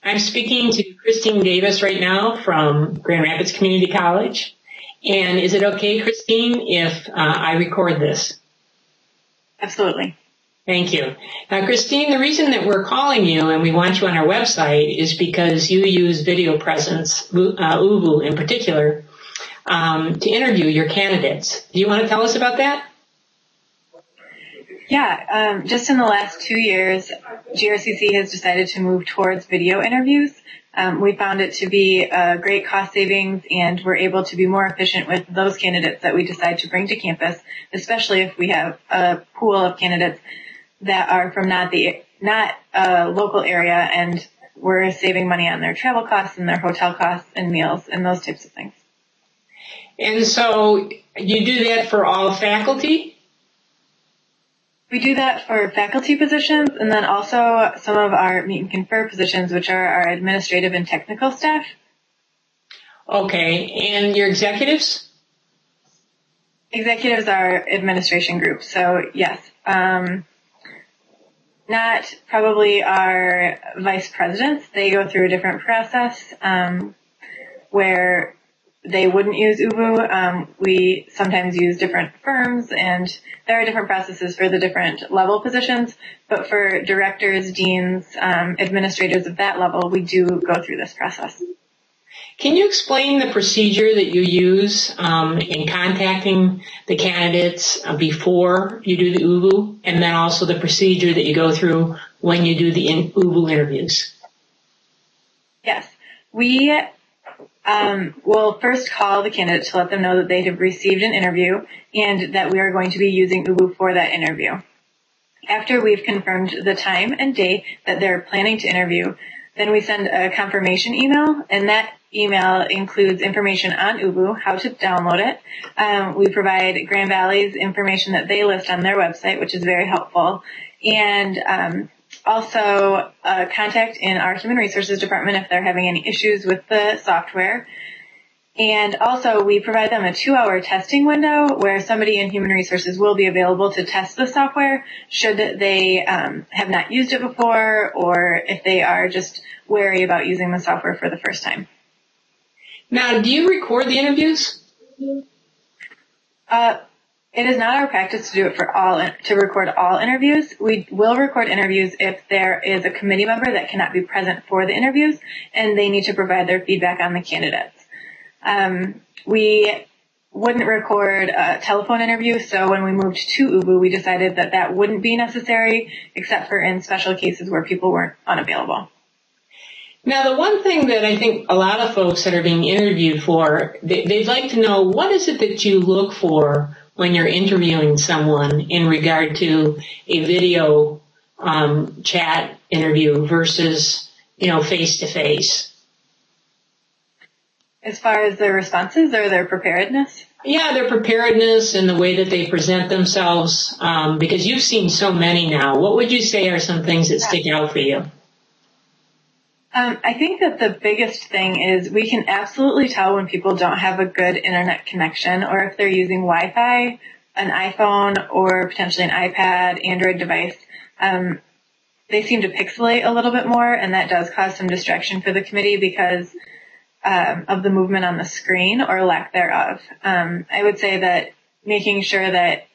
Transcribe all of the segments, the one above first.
I'm speaking to Christine Davis right now from Grand Rapids Community College. And is it okay, Christine, if I record this? Absolutely. Thank you. Now, Christine, the reason that we're calling you and we want you on our website is because you use video presence, ooVoo in particular, to interview your candidates. Do you want to tell us about that? Yeah, just in the last 2 years, GRCC has decided to move towards video interviews. We found it to be a great cost savings, and we're able to be more efficient with those candidates that we decide to bring to campus, especially if we have a pool of candidates that are from not a local area, and we're saving money on their travel costs and their hotel costs and meals and those types of things. And so you do that for all faculty? We do that for faculty positions, and then also some of our meet and confer positions, which are our administrative and technical staff. Okay, and your executives? Executives are administration groups, so yes. Not probably our vice presidents. They go through a different process where they wouldn't use ooVoo. We sometimes use different firms, and there are different processes for the different level positions. But for directors, deans, administrators of that level, we do go through this process. Can you explain the procedure that you use in contacting the candidates before you do the ooVoo, and then also the procedure that you go through when you do the ooVoo interviews? Yes. We we'll first call the candidate to let them know that they have received an interview and that we are going to be using ooVoo for that interview. After we've confirmed the time and day that they're planning to interview, then we send a confirmation email, and that email includes information on ooVoo, how to download it. We provide Grand Valley's information that they list on their website, which is very helpful, and also contact in our Human Resources Department if they're having any issues with the software. And also we provide them a 2-hour testing window where somebody in Human Resources will be available to test the software should they have not used it before, or if they are just wary about using the software for the first time. Now, do you record the interviews? It is not our practice to do it to record all interviews. We will record interviews if there is a committee member that cannot be present for the interviews and they need to provide their feedback on the candidates. We wouldn't record a telephone interview, so when we moved to ooVoo, we decided that that wouldn't be necessary except for in special cases where people weren't unavailable. Now, the one thing that I think a lot of folks that are being interviewed for, they'd like to know, what is it that you look for when you're interviewing someone in regard to a video chat interview versus, face-to-face? As far as their responses or their preparedness? Yeah, their preparedness and the way that they present themselves, because you've seen so many now. What would you say are some things that stick out for you? I think that the biggest thing is we can absolutely tell when people don't have a good internet connection, or if they're using Wi-Fi, an iPhone, or potentially an iPad, Android device. They seem to pixelate a little bit more, and that does cause some distraction for the committee because of the movement on the screen or lack thereof. I would say that making sure that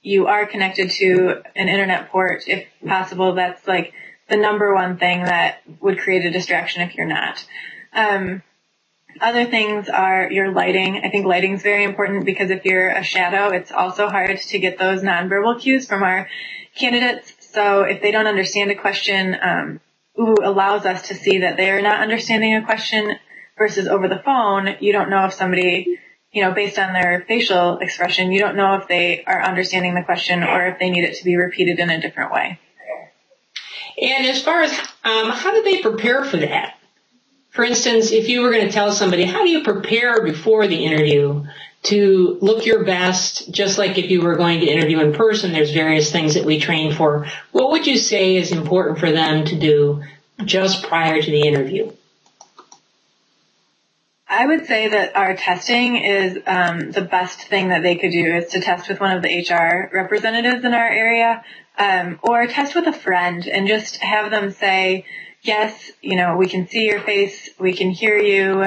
you are connected to an internet port, if possible, that's like the number one thing that would create a distraction if you're not. Other things are your lighting. I think lighting is very important because if you're a shadow, it's also hard to get those nonverbal cues from our candidates. So if they don't understand a question, ooVoo allows us to see that they're not understanding a question versus over the phone, you don't know if somebody, based on their facial expression, you don't know if they are understanding the question or if they need it to be repeated in a different way. And as far as how do they prepare for that? For instance, if you were going to tell somebody, how do you prepare before the interview to look your best, just like if you were going to interview in person, there's various things that we train for. What would you say is important for them to do just prior to the interview? I would say that our testing is the best thing that they could do is to test with one of the HR representatives in our area. or test with a friend and just have them say, yes, we can see your face, we can hear you,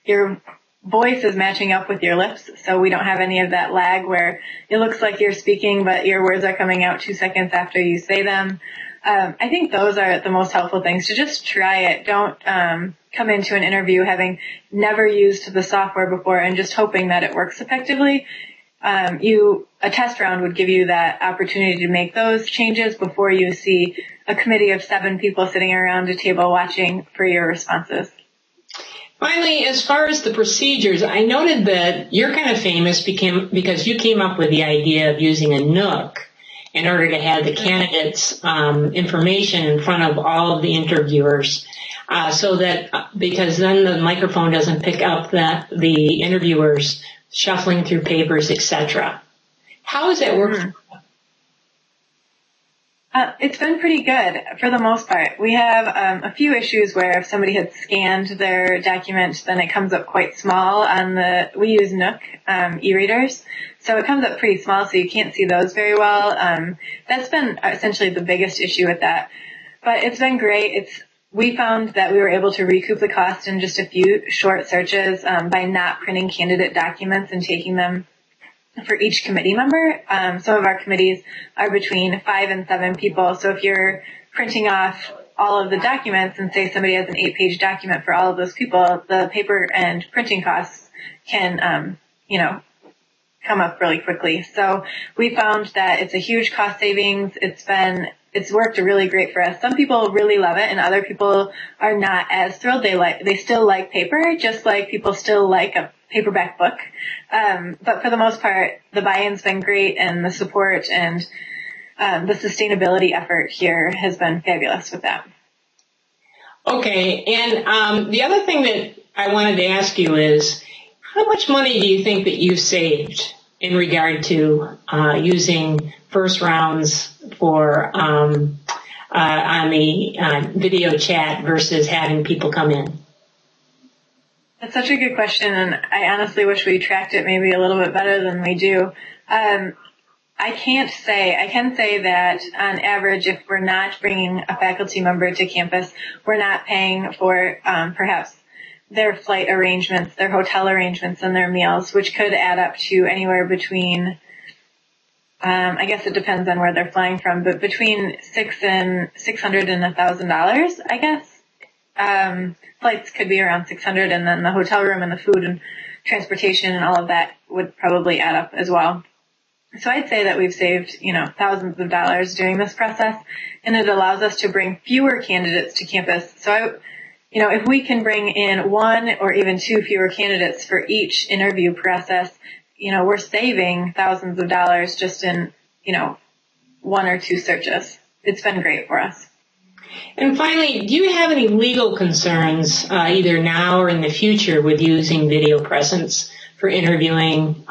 your voice is matching up with your lips, so we don't have any of that lag where it looks like you're speaking, but your words are coming out 2 seconds after you say them. I think those are the most helpful things, to just try it. Don't come into an interview having never used the software before and just hoping that it works effectively. A test round would give you that opportunity to make those changes before you see a committee of 7 people sitting around a table watching for your responses. Finally, as far as the procedures, I noted that you're kind of famous because you came up with the idea of using a Nook in order to have the candidates' information in front of all of the interviewers, so that because then the microphone doesn't pick up the interviewers shuffling through papers, etc. How has that worked? It's been pretty good for the most part. We have a few issues where if somebody had scanned their document, then it comes up quite small on we use Nook e-readers. So it comes up pretty small, so you can't see those very well. That's been essentially the biggest issue with that. But it's been great. We found that we were able to recoup the cost in just a few short searches by not printing candidate documents and taking them for each committee member. Some of our committees are between 5 and 7 people. So if you're printing off all of the documents and say somebody has an 8-page document for all of those people, the paper and printing costs can, come up really quickly. So we found that it's a huge cost savings. It's worked really great for us. Some people really love it and other people are not as thrilled. They still like paper, just like people still like a paperback book. But for the most part, the buy-in's been great, and the support and the sustainability effort here has been fabulous with that. Okay, and the other thing that I wanted to ask you is, how much money do you think that you've saved in regard to using first rounds for on the video chat versus having people come in? That's such a good question, and I honestly wish we tracked it maybe a little bit better than we do. I can say that on average, if we're not bringing a faculty member to campus, we're not paying for perhaps their flight arrangements, their hotel arrangements, and their meals, which could add up to anywhere between, I guess it depends on where they're flying from, but between $600 and $1,000, I guess. Flights could be around $600, and then the hotel room and the food and transportation and all of that would probably add up as well. So I'd say that we've saved, thousands of dollars doing this process, and it allows us to bring fewer candidates to campus. So if we can bring in 1 or even 2 fewer candidates for each interview process, we're saving thousands of dollars just in, 1 or 2 searches. It's been great for us. And finally, do you have any legal concerns, either now or in the future, with using video presence for interviewing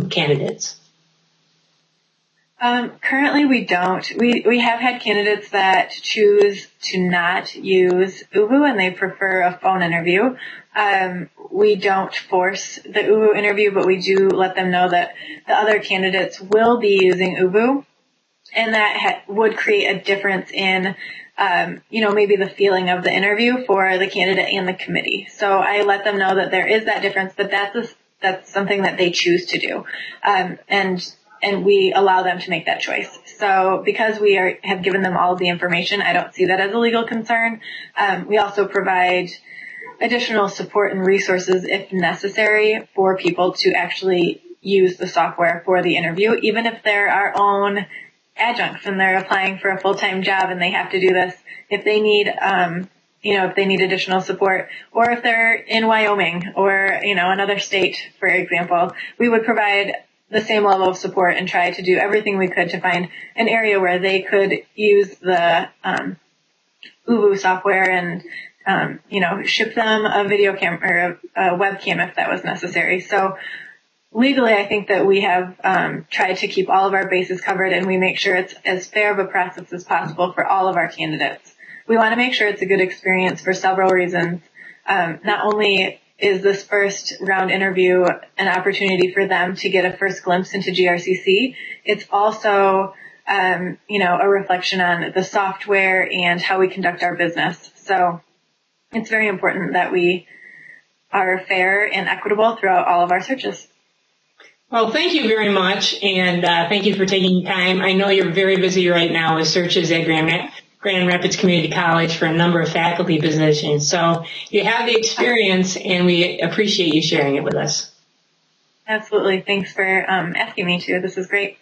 candidates? Currently we don't. We have had candidates that choose to not use ooVoo and they prefer a phone interview. We don't force the ooVoo interview, but we do let them know that the other candidates will be using ooVoo, and that would create a difference in maybe the feeling of the interview for the candidate and the committee. So I let them know that there is that difference, but that's something that they choose to do. And we allow them to make that choice. So because we have given them all of the information, I don't see that as a legal concern. We also provide additional support and resources if necessary for people to actually use the software for the interview, even if they're our own adjuncts and they're applying for a full-time job and they have to do this. If they need, if they need additional support, or if they're in Wyoming or, another state, for example, we would provide the same level of support and try to do everything we could to find an area where they could use the ooVoo software and, ship them a video camera or a webcam if that was necessary. So legally, I think that we have tried to keep all of our bases covered, and we make sure it's as fair of a process as possible for all of our candidates. We want to make sure it's a good experience for several reasons. Not only is this first round interview an opportunity for them to get a first glimpse into GRCC. It's also, a reflection on the software and how we conduct our business. So it's very important that we are fair and equitable throughout all of our searches. Well, thank you very much, and thank you for taking time. I know you're very busy right now with searches at Grand Rapids Community College for a number of faculty positions. So you have the experience, and we appreciate you sharing it with us. Absolutely. Thanks for asking me to. This is great.